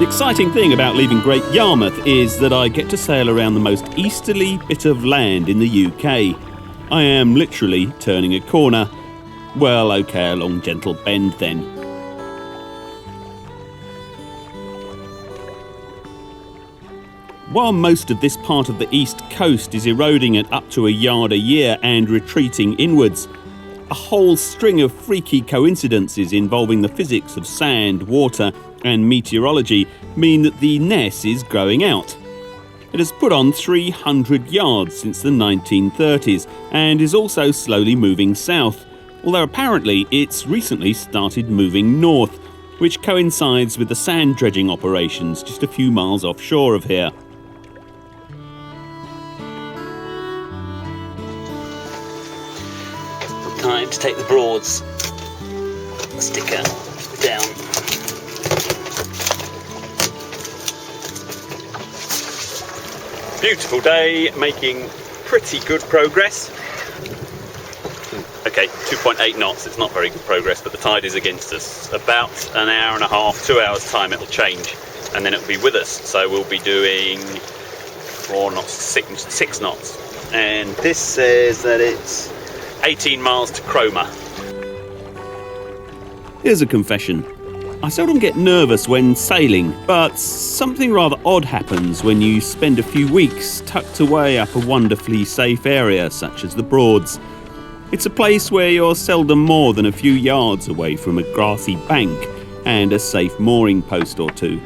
The exciting thing about leaving Great Yarmouth is that I get to sail around the most easterly bit of land in the UK. I am literally turning a corner. Well, okay, a long gentle bend then. While most of this part of the east coast is eroding at up to a yard a year and retreating inwards, a whole string of freaky coincidences involving the physics of sand, water and meteorology mean that the Ness is growing out. It has put on 300 yards since the 1930s and is also slowly moving south, although apparently it's recently started moving north, which coincides with the sand dredging operations just a few miles offshore of here. Time to take the Broads sticker down. Beautiful day, making pretty good progress. Okay, 2.8 knots, it's not very good progress, but the tide is against us. About an hour and a half, 2 hours time it'll change, and then it'll be with us. So we'll be doing 4 knots, 6 knots. And this says that it's 18 miles to Cromer. Here's a confession. I seldom get nervous when sailing, but something rather odd happens when you spend a few weeks tucked away up a wonderfully safe area such as the Broads. It's a place where you're seldom more than a few yards away from a grassy bank and a safe mooring post or two.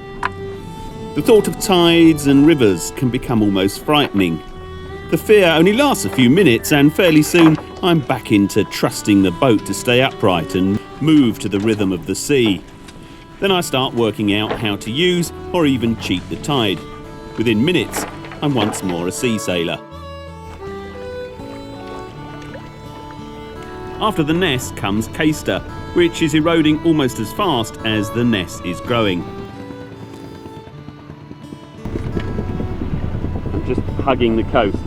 The thought of tides and rivers can become almost frightening. The fear only lasts a few minutes, and fairly soon I'm back into trusting the boat to stay upright and move to the rhythm of the sea. Then I start working out how to use or even cheat the tide. Within minutes, I'm once more a sea sailor. After the Ness comes Caister, which is eroding almost as fast as the Ness is growing. I'm just hugging the coast.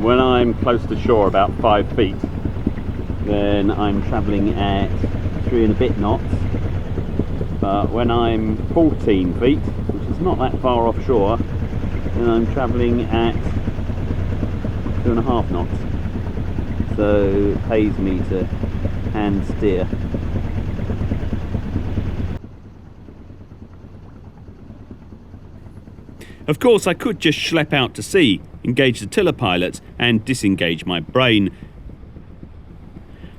When I'm close to shore, about 5 feet, then I'm travelling at 3 and a bit knots. But when I'm 14 feet, which is not that far offshore, then I'm travelling at 2.5 knots. So it pays me to hand steer. Of course, I could just schlep out to sea, engage the tiller pilot and disengage my brain.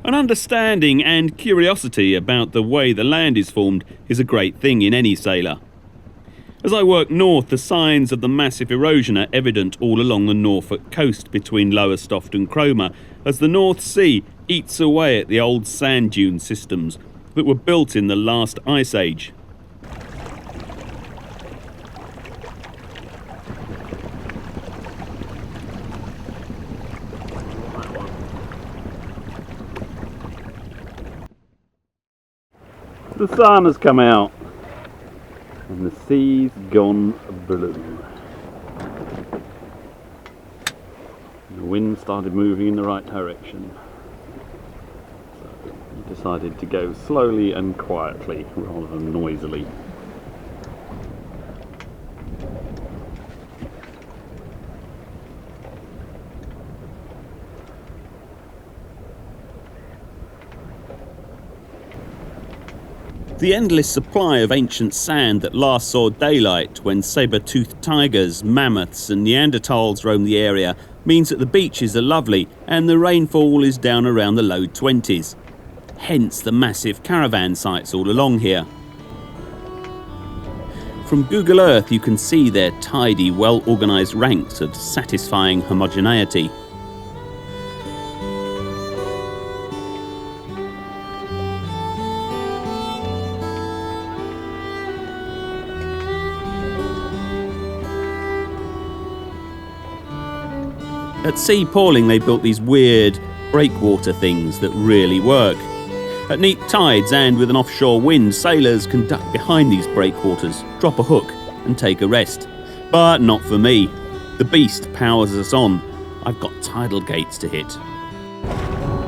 An understanding and curiosity about the way the land is formed is a great thing in any sailor. As I work north, the signs of the massive erosion are evident all along the Norfolk coast between Lowestoft and Cromer, as the North Sea eats away at the old sand dune systems that were built in the last ice age. The sun has come out and the sea's gone blue. The wind started moving in the right direction, so we decided to go slowly and quietly rather than noisily. The endless supply of ancient sand that last saw daylight when saber-toothed tigers, mammoths and Neanderthals roamed the area means that the beaches are lovely and the rainfall is down around the low 20s. Hence the massive caravan sites all along here. From Google Earth you can see their tidy, well-organised ranks of satisfying homogeneity. At Sea Pauling they built these weird breakwater things that really work. At neap tides and with an offshore wind, sailors can duck behind these breakwaters, drop a hook and take a rest. But not for me. The beast powers us on. I've got tidal gates to hit.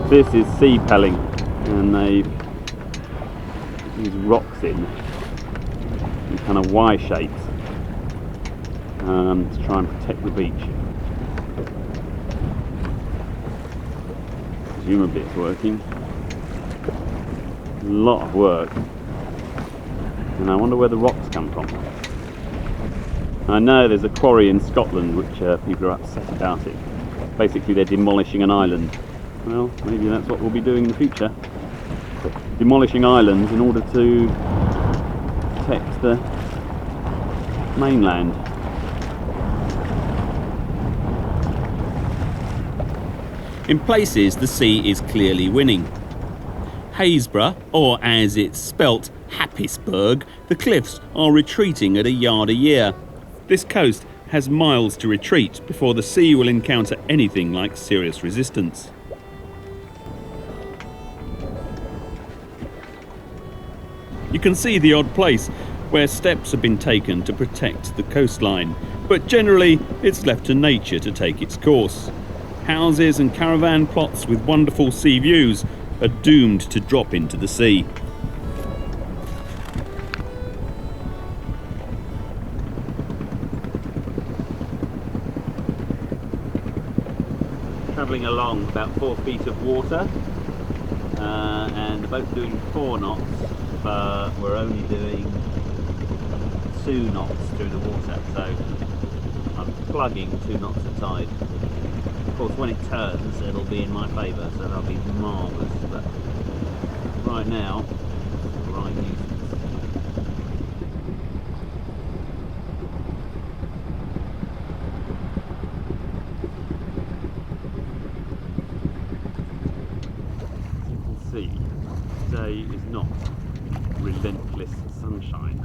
This is sea pelling and they've these rocks in. in kind of Y shapes to try and protect the beach. Presumably it's working. A lot of work. And I wonder where the rocks come from. I know there's a quarry in Scotland which people are upset about it. Basically they're demolishing an island. Well, maybe that's what we'll be doing in the future. Demolishing islands in order to protect the mainland. In places the sea is clearly winning. Haysborough, or as it's spelt, Happisburgh, the cliffs are retreating at a yard a year. This coast has miles to retreat before the sea will encounter anything like serious resistance. You can see the odd place where steps have been taken to protect the coastline, but generally it's left to nature to take its course. Houses and caravan plots with wonderful sea views are doomed to drop into the sea. Travelling along about 4 feet of water, and the boat's doing 4 knots, but we're only doing 2 knots through the water, so I'm plugging 2 knots of tide. Of course, when it turns, it'll be in my favour, so that'll be marvellous, but right now, it's a right nuisance. See, today is not relentless sunshine.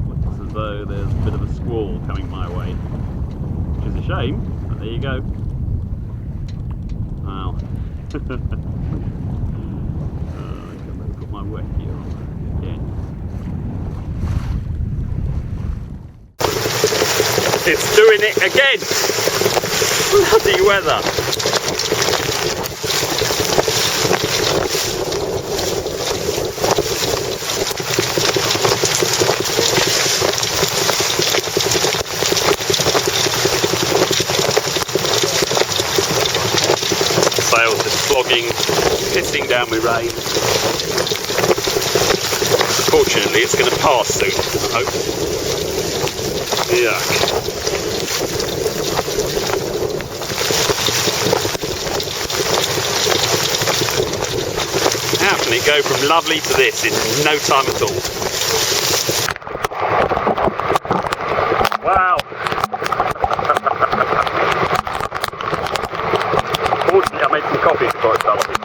Looks as though there's a bit of a squall coming my way, which is a shame, but there you go. Wow. I can put my wet gear on again. It's doing it again! Bloody weather! Sails just flogging, pissing down with rain. Fortunately, it's going to pass soon, I hope. Yuck. How can it go from lovely to this in no time at all? Wow. Fortunately, I made some coffee before it started.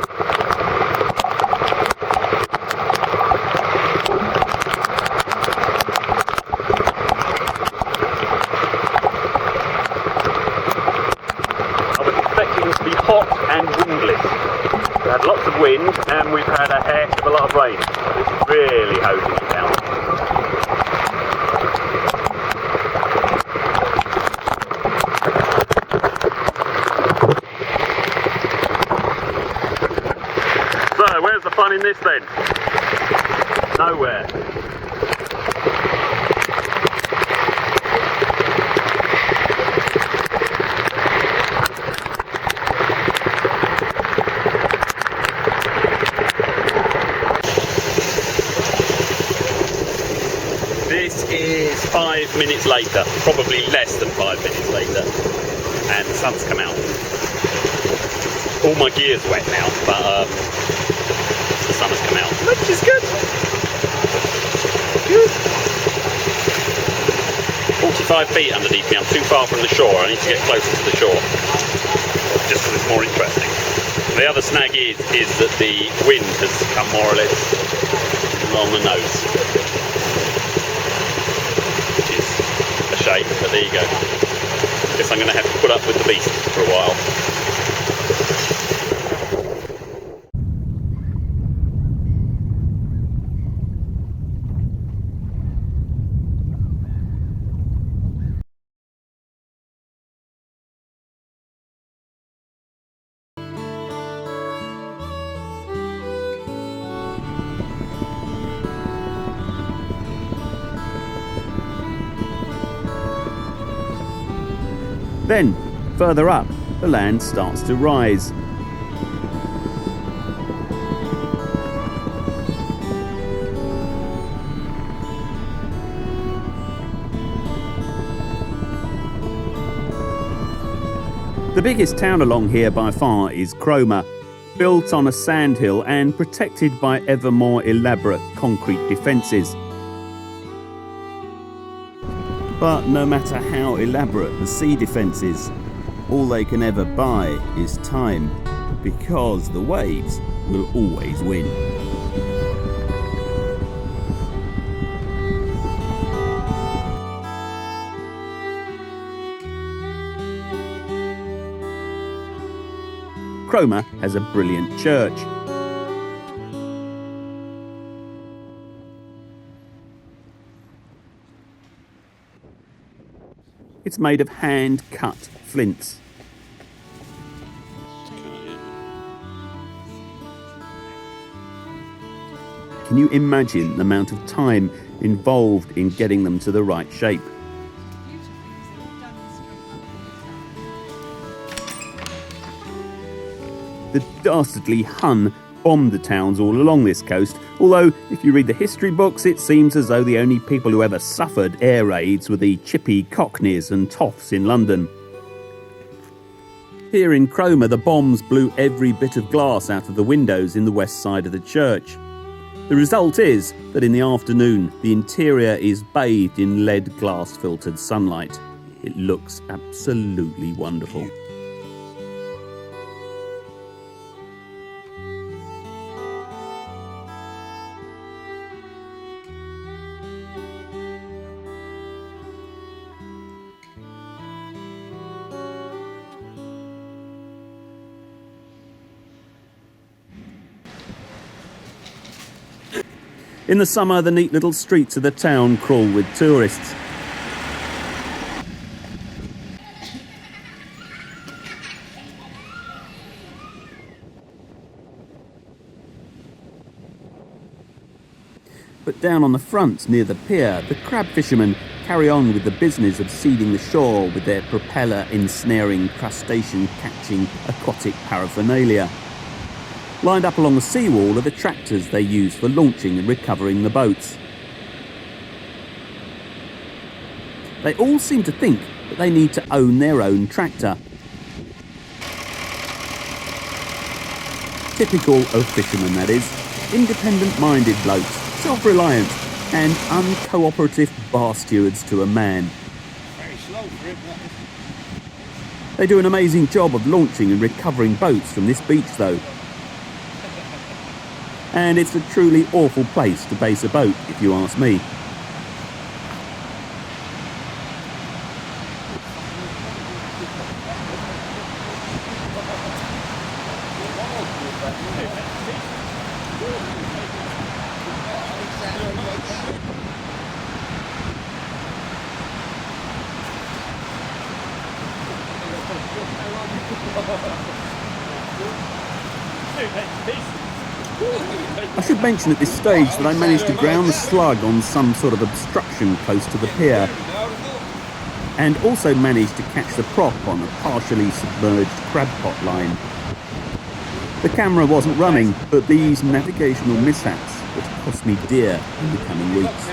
I was expecting it to be hot and windless. We had lots of wind and we've had a heck of a lot of rain. It's really hosing it down. So, where's the fun in this then? Nowhere. This is 5 minutes later, probably less than 5 minutes later, and the sun's come out. All my gear's wet now, but the sun has come out, which is good. Good. 45 feet underneath me, I'm too far from the shore, I need to get closer to the shore, just because it's more interesting. The other snag is that the wind has come more or less along the nose, which is a shame, but there you go. Guess I'm going to have to put up with the beast for a while. Then, further up, the land starts to rise. The biggest town along here by far is Cromer, built on a sandhill and protected by ever more elaborate concrete defences. But no matter how elaborate the sea defences, all they can ever buy is time, because the waves will always win. Cromer has a brilliant church. It's made of hand-cut flints. Can you imagine the amount of time involved in getting them to the right shape? The dastardly Hun bombed the towns all along this coast, although if you read the history books it seems as though the only people who ever suffered air raids were the chippy cockneys and toffs in London. Here in Cromer the bombs blew every bit of glass out of the windows in the west side of the church. The result is that in the afternoon the interior is bathed in lead glass filtered sunlight. It looks absolutely wonderful. In the summer, the neat little streets of the town crawl with tourists. But down on the front, near the pier, the crab fishermen carry on with the business of seeding the shore with their propeller-ensnaring, crustacean-catching aquatic paraphernalia. Lined up along the seawall are the tractors they use for launching and recovering the boats. They all seem to think that they need to own their own tractor. Typical of fishermen, that is. Independent-minded blokes, self-reliant and uncooperative bar stewards to a man. Very slow for him, that is. They do an amazing job of launching and recovering boats from this beach, though. And it's a truly awful place to base a boat, if you ask me. I should mention at this stage that I managed to ground the slug on some sort of obstruction close to the pier, and also managed to catch the prop on a partially submerged crab pot line. The camera wasn't running, but these navigational mishaps would cost me dear in the coming weeks.